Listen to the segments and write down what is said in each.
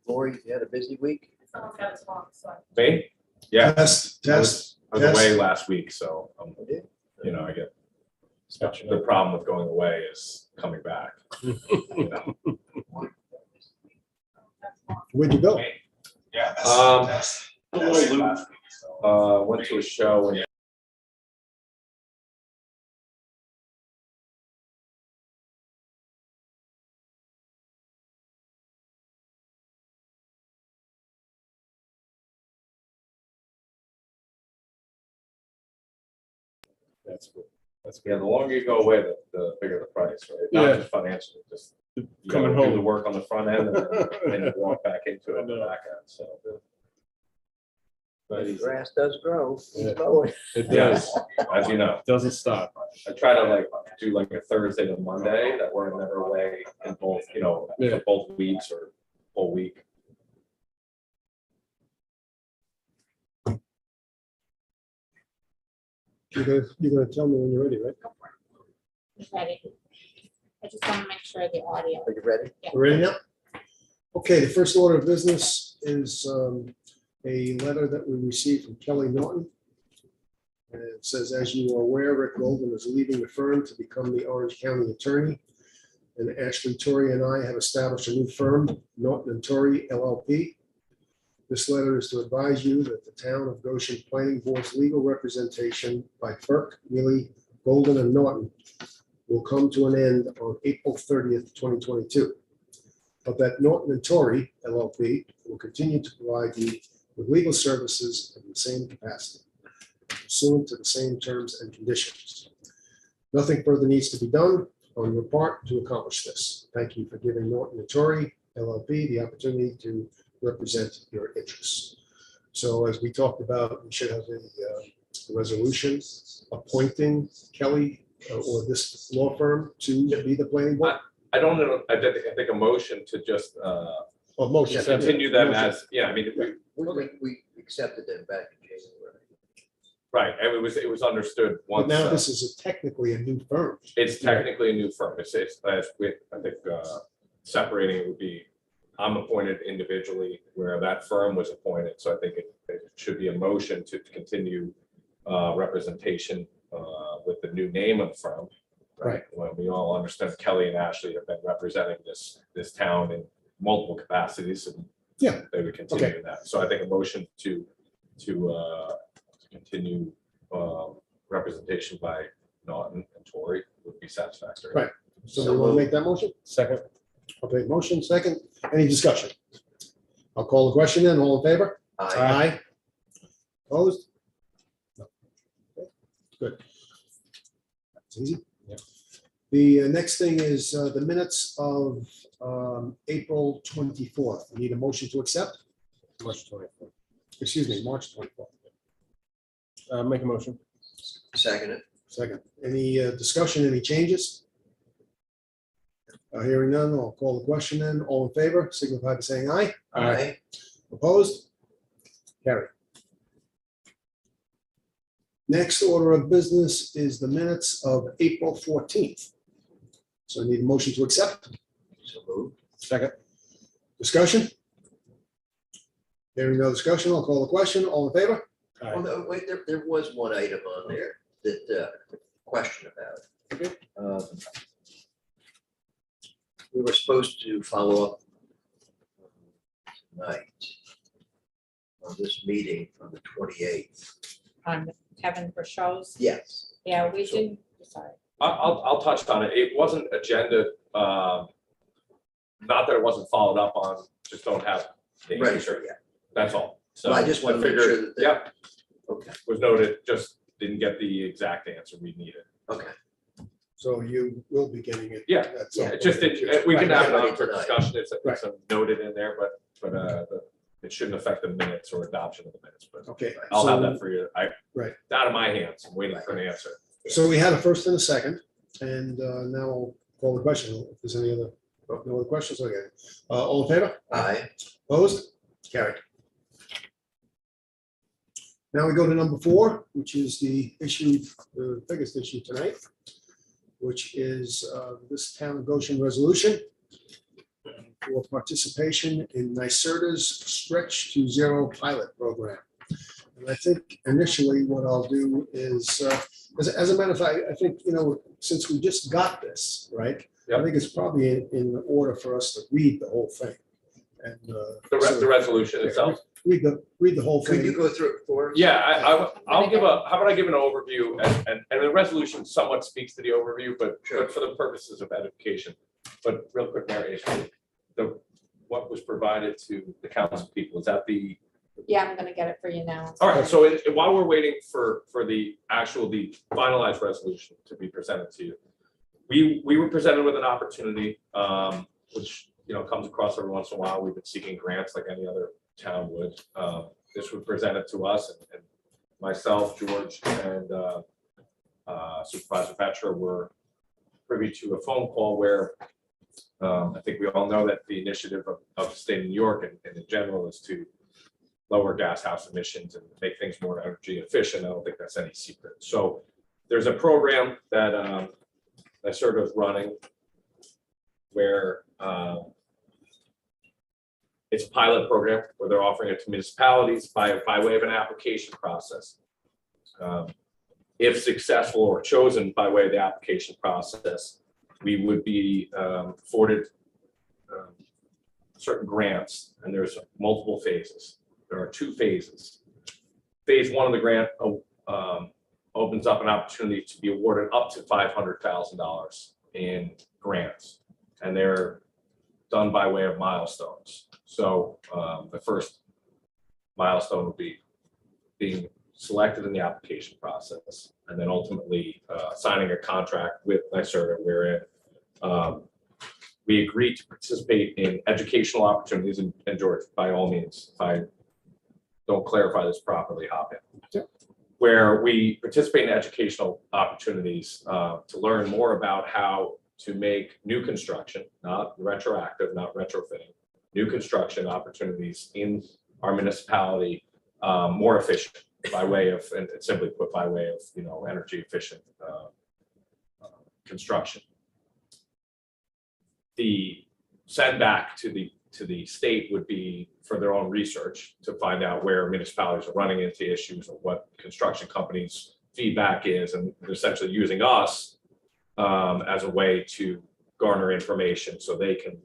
Lori, you had a busy week? Someone's got his phone, so. Me? Yeah. Test. I was away last week, so, I get, the problem with going away is coming back. You know. Where'd you go? Yeah. A little loop. Went to a show and that's good. Yeah, the longer you go away, the bigger the price, right? Not Yeah. just financially, just you Coming gotta do home. the work on the front end and then you walk back into it on the back end, so. But The grass does grow. Yeah. It's growing. It yes, as you know, Doesn't stop. I try to do a Thursday to Monday that we're never away in both, Yeah. for both weeks or whole week. You're gonna tell me when you're ready, right? Ready. I just want to make sure the audio. Are you ready? You ready now? Okay, the first order of business is a letter that we received from Kelly Norton. And it says, as you are aware, Rick Golden is leaving the firm to become the Orange County attorney. And Ashley Torrey and I have established a new firm, Norton and Torrey LLP. This letter is to advise you that the town of Goshen Planning Board's legal representation by Burke, Neely, Golden, and Norton will come to an end on April 30th, 2022. But that Norton and Torrey LLP will continue to provide you with legal services in the same capacity, pursuant to the same terms and conditions. Nothing further needs to be done on your part to accomplish this. Thank you for giving Norton and Torrey LLP the opportunity to represent your interests. So as we talked about, we should have a resolution appointing Kelly or this law firm to be the planning board. I don't know, I think a motion to just Or motion. continue them Motion. as, We accepted them back in January. right, and it was understood But once. now this is technically a new firm. It's technically a new firm. I think separating it would be, I'm appointed individually where that firm was appointed. So I think it should be a motion to continue representation with the new name of the firm. Right. When we all understand Kelly and Ashley have been representing this town in multiple capacities and Yeah. they would continue Okay. that. So I think a motion to continue representation by Norton and Torrey would be satisfactory. Right. So you want to make that motion? Second. Okay, motion second. Any discussion? I'll call the question in. All in favor? Aye. Opposed? No. Okay, good. That's easy. Yeah. The next thing is the minutes of April 24th. We need a motion to accept. March 24th. Excuse me, March 24th. Make a motion. Second it. Second. Any discussion, any changes? Hearing none, I'll call the question then. All in favor, signify by saying aye. Aye. Opposed? Carry. Next order of business is the minutes of April 14th. So I need a motion to accept. So moved. Second. Discussion? Hearing no discussion, I'll call the question. All in favor? Oh, no, wait, there was one item on there that question about. Okay. We were supposed to follow up tonight on this meeting on the 28th. On Kevin for shows. Yes. Yeah, we did, sorry. I'll touch on it. It wasn't agenda, not that it wasn't followed up on, just don't have the Right, answer. yeah. That's all. So Well, I just want to make figured, sure that. Yeah, Okay, was noted, just didn't get the exact answer we needed. okay. So you will be getting it. Yeah, at some Yeah, point. just, we can have it on for Right. discussion. It's Right. noted in there, but it shouldn't affect the minutes or adoption of the minutes, but Okay. I'll have so- that for you. Right. Out of my hands. I'm waiting for an answer. So we had a first and a second, and now I'll call the question. If there's any other, no other questions, okay. All in favor? Aye. Opposed? Carried. Now we go to number 4, which is the issue, the biggest issue tonight, which is this town of Goshen resolution. for participation in NYSERDA's Stretch to Zero pilot program. And I think initially what I'll do is, as a matter of fact, I think, since we just got this, right? I think it's probably in order for us to read the whole thing. And The resolution itself. read the whole Could you thing. go through it for us? Yeah, I'll give how about I give an overview and the resolution somewhat speaks to the overview, but for the purposes of edification. But real quick, Mary, what was provided to the council people, is that the? Yeah, I'm gonna get it for you now. All right, so while we're waiting for the finalized resolution to be presented to you, we were presented with an opportunity, which, comes across every once in a while. We've been seeking grants like any other town would. This was presented to us, and myself, George, and Supervisor Petra were privy to a phone call where I think we all know that the initiative of the state of New York and in general is to lower gas house emissions and make things more energy efficient. I don't think that's any secret. So there's a program that sort of running where it's a pilot program where they're offering it to municipalities by way of an application process. If successful or chosen by way of the application process, we would be afforded certain grants, and there's multiple phases. There are 2 phases. Phase 1 of the grant opens up an opportunity to be awarded up to $500,000 in grants, and they're done by way of milestones. So the first milestone would be being selected in the application process, and then ultimately signing a contract with NYSERDA wherein we agreed to participate in educational opportunities. And George, by all means, if I don't clarify this properly, hop in. Yeah. Where we participate in educational opportunities to learn more about how to make new construction, not retroactive, not retrofitting, new construction opportunities in our municipality more efficient by way of, and simply put, by way of, energy efficient construction. The sendback to the state would be for their own research to find out where municipalities are running into issues or what construction companies' feedback is, and they're essentially using us as a way to garner information so they can,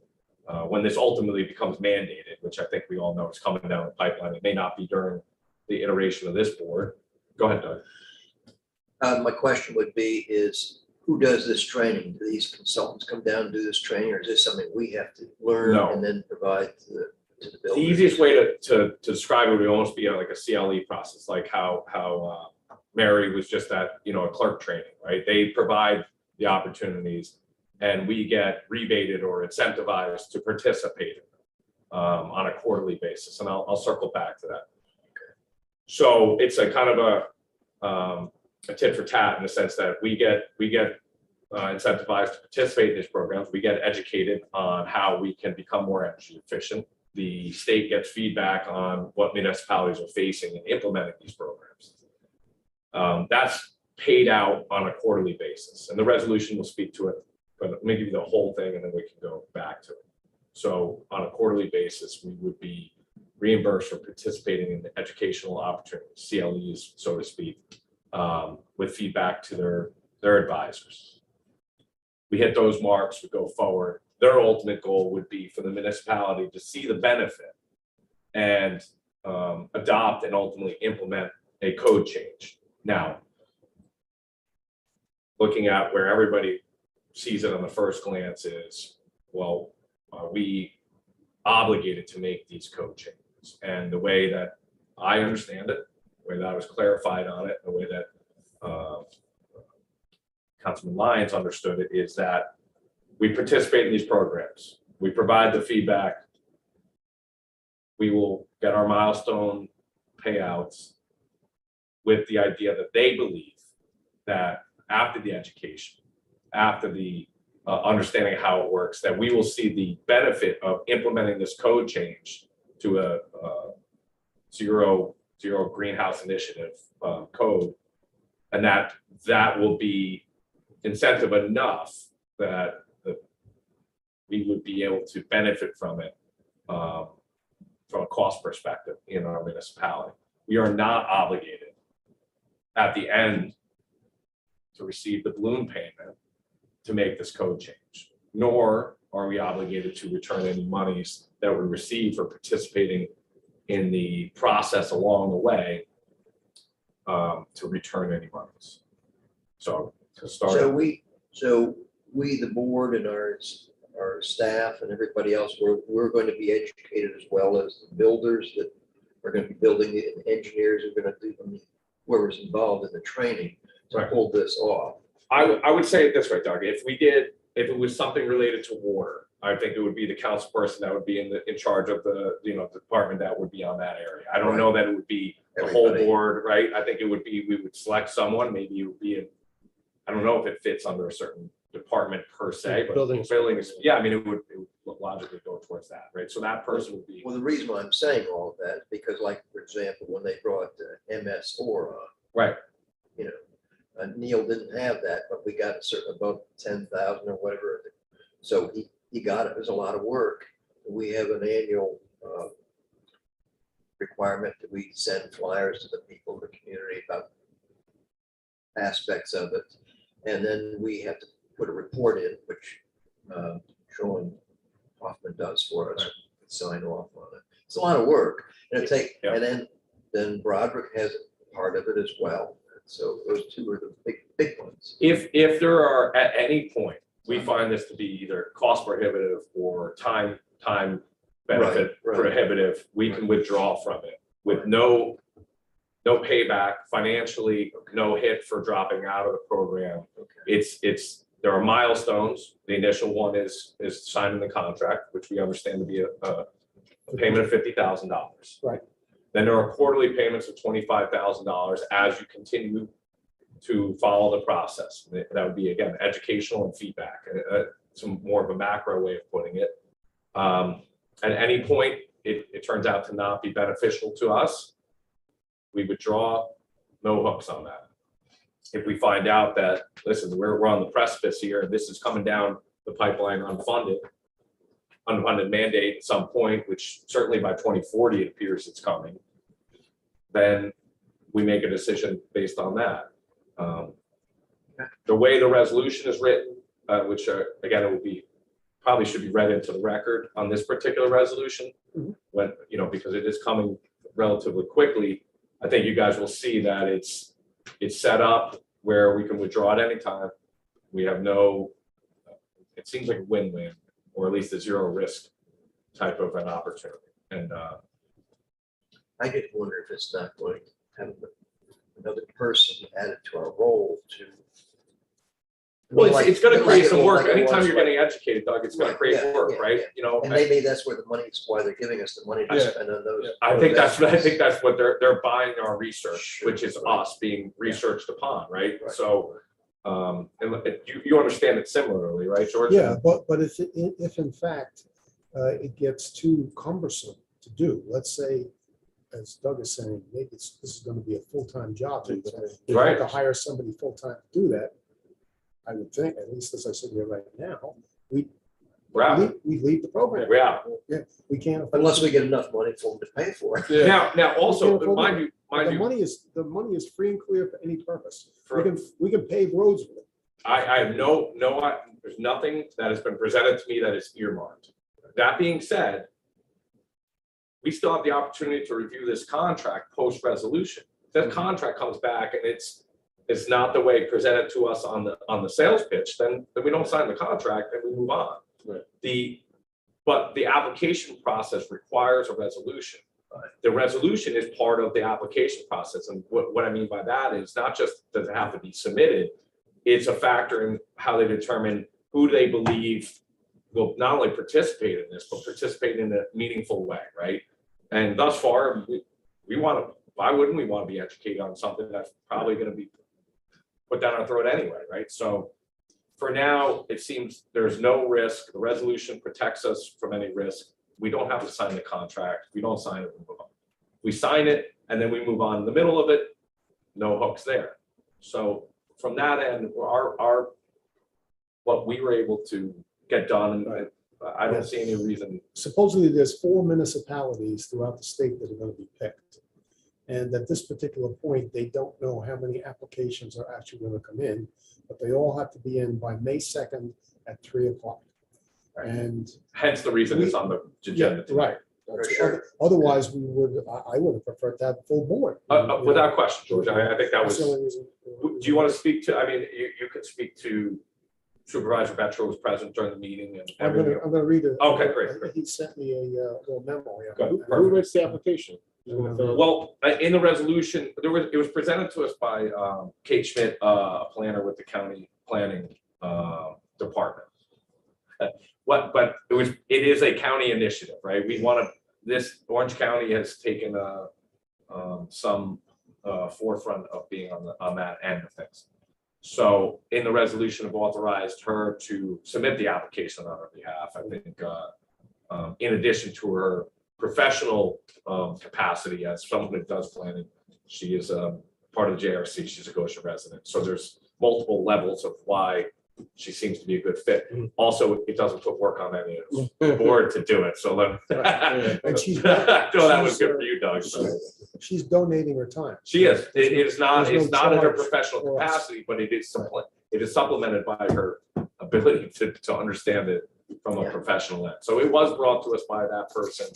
when this ultimately becomes mandated, which I think we all know is coming down the pipeline, it may not be during the iteration of this board. Go ahead, Doug. My question would be is, who does this training? Do these consultants come down and do this training, or is this something we have to learn No. and then provide to the The builders? easiest way to describe it would almost be like a CLE process, like how Mary was just at, a clerk training, right? They provide the opportunities and we get rebated or incentivized to participate on a quarterly basis. And I'll circle back to that. So it's a kind of a tit for tat in the sense that we get incentivized to participate in these programs. We get educated on how we can become more energy efficient. The state gets feedback on what municipalities are facing in implementing these programs. That's paid out on a quarterly basis, and the resolution will speak to it, but let me give you the whole thing and then we can go back to it. So on a quarterly basis, we would be reimbursed for participating in the educational opportunities, CLEs, so to speak, with feedback to their advisors. We hit those marks, we go forward. Their ultimate goal would be for the municipality to see the benefit and adopt and ultimately implement a code change. Now, looking at where everybody sees it on the first glance is, well, are we obligated to make these code changes? And the way that I understand it, the way that I was clarified on it, the way that Councilman Lyons understood it is that we participate in these programs. We provide the feedback. We will get our milestone payouts with the idea that they believe that after the education, after the understanding how it works, that we will see the benefit of implementing this code change to a zero greenhouse initiative code, and that will be incentive enough that we would be able to benefit from it from a cost perspective in our municipality. We are not obligated at the end to receive the balloon payment to make this code change, nor are we obligated to return any monies that we receive for participating in the process along the way to return any monies. So to start. So we, the board and our staff and everybody else, we're going to be educated as well as the builders that are going to be building it, and engineers are going to do, whoever's involved in the training to Right. pull this off. I would say it this way, Doug, if it was something related to water, I think it would be the council person that would be in charge of the, the department that would be on that area. I don't know that it would be the whole Everybody. board, right? I think it would be, we would select someone, maybe it would be, I don't know if it fits under a certain department per se, but Building. buildings, yeah, I mean, it would logically go towards that, right? So that person would be, Well, the reason why I'm saying all of that is because, like, for example, when they brought MS4 on, right, Neil didn't have that, but we got a certain above 10,000 or whatever. So he got it. There's a lot of work. We have an annual requirement that we send flyers to the people in the community about aspects of it. And then we have to put a report in, which Sean Hoffman does for us, sign off on it. It's a lot of work. And it take, Yeah. and then Broderick has part of it as well. So those two are the big ones. if there are, at any point, we find this to be either cost prohibitive or time benefit Right. prohibitive, we can withdraw from it with no payback financially, no hit for dropping out of the program. Okay. There are milestones. The initial one is signing the contract, which we understand to be a payment of $50,000. Right. Then there are quarterly payments of $25,000 as you continue to follow the process. That would be, again, educational and feedback, some more of a macro way of putting it. At any point, it turns out to not be beneficial to us, we withdraw, no hooks on that. If we find out that, listen, we're on the precipice here, this is coming down the pipeline unfunded mandate at some point, which certainly by 2040 it appears it's coming, then we make a decision based on that. The way the resolution is written, which again, it would be, probably should be read into the record on this particular resolution, when, because it is coming relatively quickly. I think you guys will see that it's set up where we can withdraw at any time. We have it seems like a win-win, or at least a zero risk type of an opportunity. And I just wonder if it's not going to have another person added to our role to. well, it's going to create some work. Like it Anytime was you're like- getting educated, Doug, it's going to Right, create yeah, work, yeah, right? yeah. And maybe that's where the money is, why they're giving us the money to Yeah. spend on those. I think that's what they're buying our research, Sure, which is right. us being researched upon, right? Right. So, and you understand it similarly, right, George? Yeah, but if in fact it gets too cumbersome to do, let's say, as Doug is saying, maybe this is going to be a full-time job. We have Right. to hire somebody full-time to do that. I would think, at least as I sit here right now, we leave the program. Yeah. We can't. Unless we get enough money for them to pay for it. Now also, Yeah, mind The you, money is free and clear for any purpose. for- We can pave roads with it. I have there's nothing that has been presented to me that is earmarked. That being said, we still have the opportunity to review this contract post-resolution. If that contract comes back and it's not the way presented to us on the sales pitch, then we don't sign the contract and we move on. Right. But the application process requires a resolution. The resolution is part of the application process. And what I mean by that is not just does it have to be submitted, it's a factor in how they determine who they believe will not only participate in this, but participate in a meaningful way, right? And thus far, why wouldn't we want to be educated on something that's probably going to be put down our throat anyway, right? So for now, it seems there's no risk. The resolution protects us from any risk. We don't have to sign the contract. We don't sign it, we move on. We sign it and then we move on in the middle of it, no hooks there. So from that end, what we were able to get done, and I don't see any reason. Supposedly, there's 4 municipalities throughout the state that are going to be picked. And at this particular point, they don't know how many applications are actually going to come in, but they all have to be in by May 2nd at 3 o'clock. And Hence the reason it's on the agenda tonight. right. For sure. Otherwise, I would have preferred to have full board. Without question, George. I think that That's was. the only reason. Do you want to speak to? I mean, you could speak to Supervisor Betro was present during the meeting and I'm everything. gonna read it. Okay, great. He sent me a little memo here. Good, And perfect. writes the application? Well, in the resolution, it was presented to us by Kate Schmidt, a planner with the county planning department. But it is a county initiative, right? We want to, this Orange County has taken some forefront of being on that end of things. So in the resolution, have authorized her to submit the application on her behalf. I think in addition to her professional capacity as someone that does planning, she is part of the JRC. She's a Goshen resident. So there's multiple levels of why she seems to be a good fit. Also, it doesn't put work on any of the board to do it. So let And she's- no, that was good for you, Doug. So. She's donating her time. She is. It is not. There's no It's not in her charge professional for us. capacity, but it is supplemented by her ability to understand it from a Yeah. professional end. So it was brought to us by that person.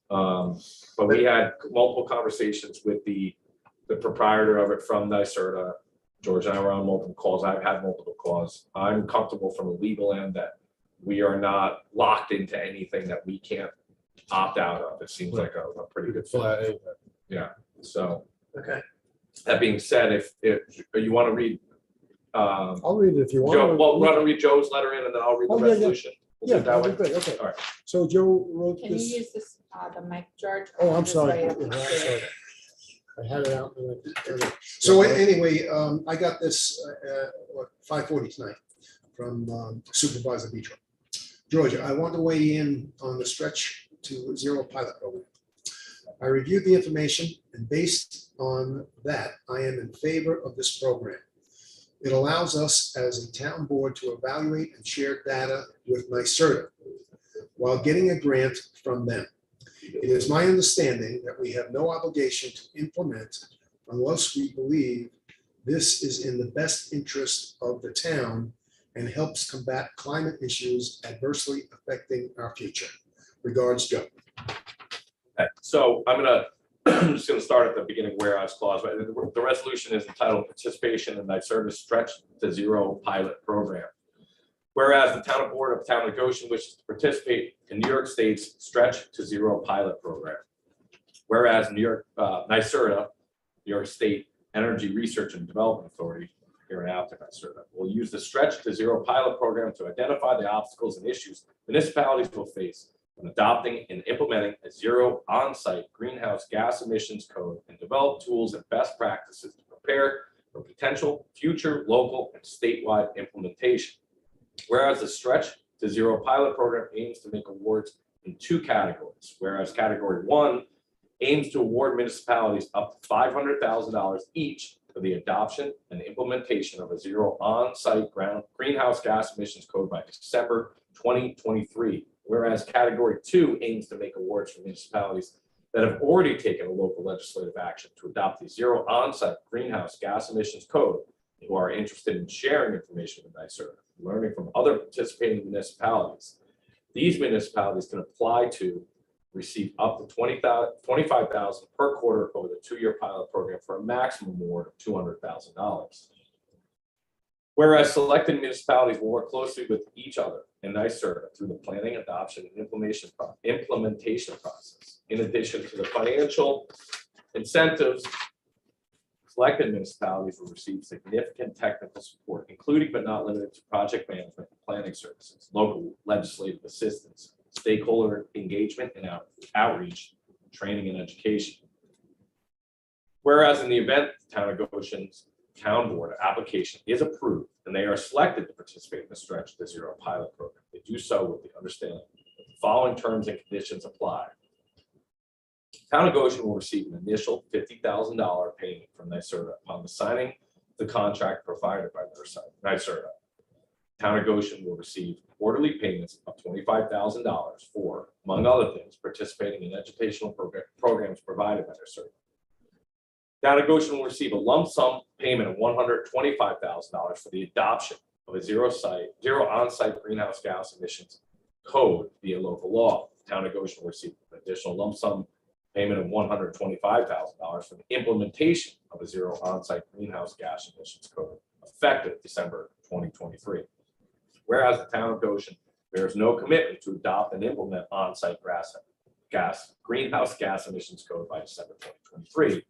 But we had multiple conversations with the proprietor of it from NYSERDA. George and I were on multiple calls. I've had multiple calls. I'm comfortable from a legal end that we are not locked into anything that we can't opt out of. It seems like a pretty good fit. Yeah. So Okay. that being said, if you want to read, I'll read it if you want. Joe, well, want to read Joe's letter in and then I'll read the Oh, yeah, yeah. resolution. We'll do Yeah, it that that'd way. be great. Okay. All right. So Joe wrote Can you this. use this, the mic, George? Oh, I'm Just sorry. right Yeah, up I'm to sorry. it. I had it out. So anyway, I got this at 5:40 tonight from Supervisor Betro. George, I want to weigh in on the stretch to zero pilot program. I reviewed the information and based on that, I am in favor of this program. It allows us as a town board to evaluate and share data with NYSERDA while getting a grant from them. It is my understanding that we have no obligation to implement unless we believe this is in the best interest of the town and helps combat climate issues adversely affecting our future. Regards, Joe. Okay, so I'm just gonna start at the beginning whereas clause. Right? The resolution is entitled Participation in NYSERDA Stretch to Zero Pilot Program. Whereas the town board of Town of Goshen wishes to participate in New York State's Stretch to Zero Pilot Program. Whereas NYSERDA, New York State Energy Research and Development Authority, here in Alton, NYSERDA, will use the Stretch to Zero Pilot Program to identify the obstacles and issues municipalities will face when adopting and implementing a zero on-site greenhouse gas emissions code and develop tools and best practices to prepare for potential future local and statewide implementation. Whereas the Stretch to Zero Pilot Program aims to make awards in 2 categories, whereas category 1 aims to award municipalities up to $500,000 each for the adoption and implementation of a zero on-site greenhouse gas emissions code by December 2023. Whereas category 2 aims to make awards for municipalities that have already taken a local legislative action to adopt the zero on-site greenhouse gas emissions code, who are interested in sharing information with NYSERDA, learning from other participating municipalities. These municipalities can apply to receive up to $25,000 per quarter over the 2-year pilot program for a maximum award of $200,000. Whereas selected municipalities will work closely with each other and NYSERDA through the planning, adoption, and implementation process. In addition to the financial incentives, selected municipalities will receive significant technical support, including but not limited to project management and planning services, local legislative assistance, stakeholder engagement and outreach, training and education. Whereas in the event the Town of Goshen's town board application is approved and they are selected to participate in the Stretch to Zero pilot program, they do so with the understanding that the following terms and conditions apply. Town of Goshen will receive an initial $50,000 payment from NYSERDA upon the signing of the contract provided by NYSERDA. Town of Goshen will receive quarterly payments of $25,000 for, among other things, participating in educational programs provided by their service. Town of Goshen will receive a lump sum payment of $125,000 for the adoption of a zero on-site greenhouse gas emissions code via local law. Town of Goshen will receive an additional lump sum payment of $125,000 for the implementation of a zero on-site greenhouse gas emissions code effective December 2023. Whereas the Town of Goshen bears no commitment to adopt and implement on-site greenhouse gas emissions code by December 2023.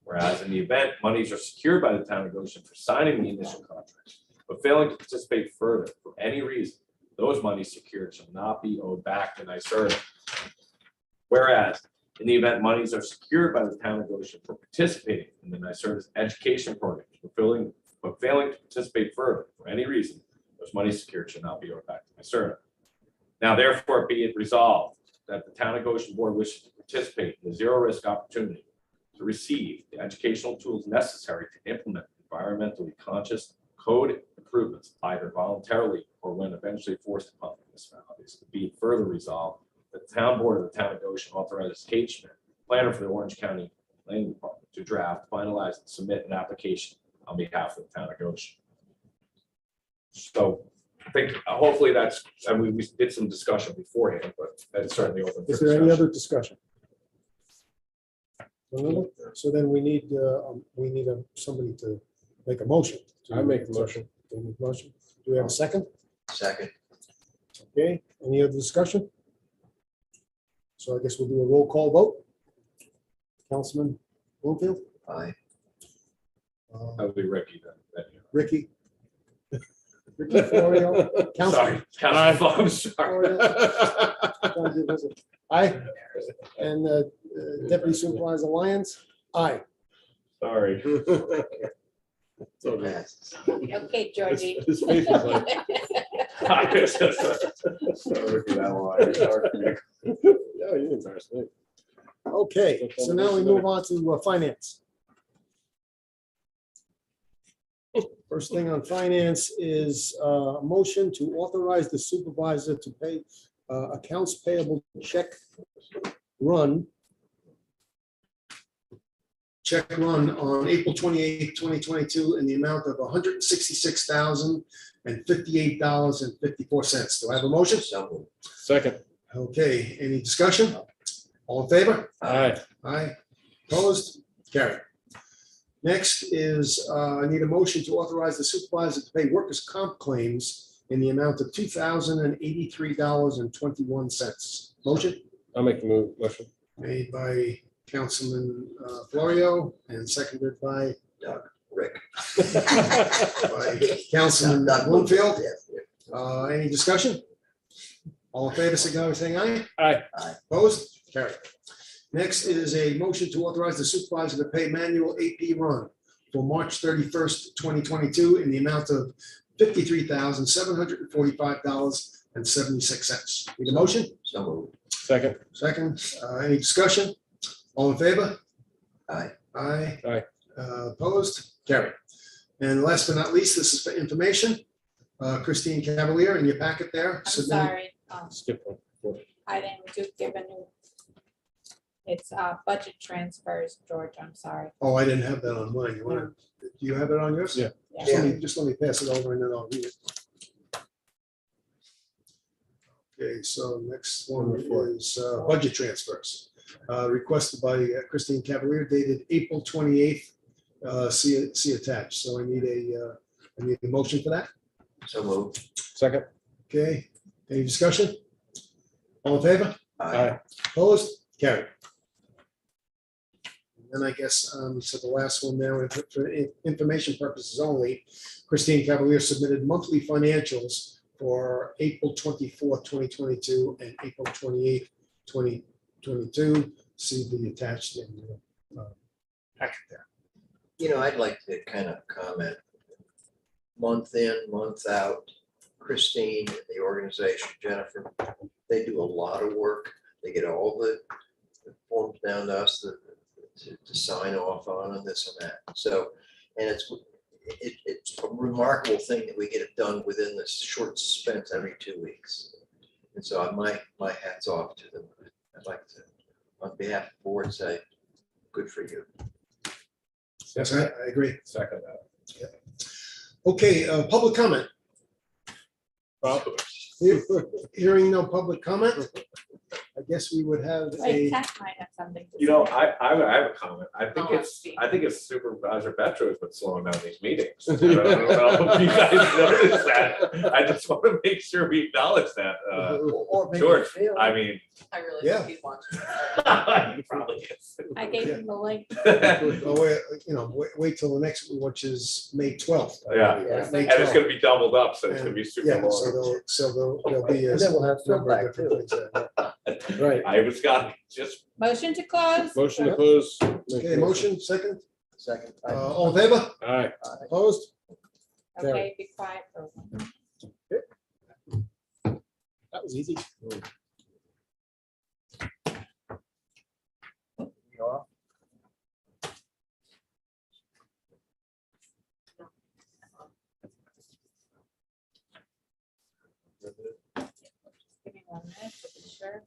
Whereas in the event monies are secured by the Town of Goshen for signing the initial contract, but failing to participate further for any reason, those monies secured shall not be owed back to NYSERDA. Whereas in the event monies are secured by the Town of Goshen for participating in the NYSERDA's education program, but failing to participate further for any reason, those monies secured should not be owed back to NYSERDA. Now, therefore, be it resolved that the Town of Goshen Board wishes to participate in the zero risk opportunity to receive the educational tools necessary to implement environmentally conscious code improvements, either voluntarily or when eventually forced upon the municipalities. Be it further resolved that the Town Board of the Town of Goshen authorizes Kate Schmidt, planner for the Orange County Planning Department, to draft, finalize, and submit an application on behalf of the Town of Goshen. So I think hopefully that's, and we did some discussion beforehand, but that's certainly open. Is there any other discussion? No? So then we need somebody to make a motion. I make the motion. Motion. Do we have a second? Second. Okay, any other discussion? So I guess we'll do a roll call vote. Councilman Bloomfield? Aye. That would be Ricky then. Ricky? Ricky Florio? Sorry, can I? I'm sorry. Aye. And Deputy Supervisor Lyons? Aye. Sorry. Passes. Okay, Georgie. His face is like, yeah, you embarrassed me. Okay, so now we move on to finance. First thing on finance is a motion to authorize the supervisor to pay accounts payable check run on April 28th, 2022 in the amount of $166,058.54. Do I have a motion? So moved. Second. Okay, any discussion? All in favor? Aye. Aye. Opposed? Carried. Next is, I need a motion to authorize the supervisor to pay workers' comp claims in the amount of $2,083.21. Motion I'll make the motion. made by Councilman Florio and seconded by Rick. Councilman Doug Bloomfield. Yes. Any discussion? All in favor, signify by saying aye. Aye. Opposed? Carried. Next is a motion to authorize the supervisor to pay manual AP run for March 31st, 2022 in the amount of $53,745.76. Need a motion? So moved. Second. Second. Any discussion? All in favor? Aye. Aye. Aye. Opposed? Carried. And last but not least, this is for information. Christine Cavalier in your packet there. I'm submitted- sorry. Skip one. I didn't give a new. It's budget transfers, George. I'm sorry. Oh, I didn't have that on mine. You want to, do you have it on yours? Yeah. Yeah. Just let me pass it over and then I'll read it. Okay, so next one is budget transfers. Requested by Christine Cavalier dated April 28th. See attached. So I need a motion for that. So moved. Second. Okay, any discussion? All in favor? Aye. Opposed? Carried. And I guess, so the last one there, for information purposes only, Christine Cavalier submitted monthly financials for April 24th, 2022 and April 28th, 2022. See the attached in the packet there. You know, I'd like to kind of comment. Month in, month out, Christine, the organization, Jennifer, they do a lot of work. They get all the forms down to us to sign off on and this and that. So, and it's a remarkable thing that we get it done within this short suspense every 2 weeks. And so my hat's off to them. I'd like to, on behalf of the board, say, good for you. Yes, I agree. Second that. Okay, public comment. Bob? Hearing no public comment, I guess we would have Wait, a, Pat might have something to say. You know, I have a comment. I think Oh, it's, Steve. I think it's Supervisor Petro has been slowing down these meetings. I don't know if you guys noticed that. I just want to make sure we acknowledge that. Or make George, it feel. I mean, I really Yeah. think he's watching. he probably is. I gave him the link. oh, wait till the next, one, which is May 12th. Yeah. May And it's 12th. gonna be doubled up, so it's gonna be super Yeah, so long. there'll be a And then we'll have number of feedback different too. things there. Right, I was got just, Motion to close? Motion to close. okay, motion, second, Second. all in favor, All right. opposed? Okay, be quiet for a moment. That was easy. Give me 1 minute to be sure.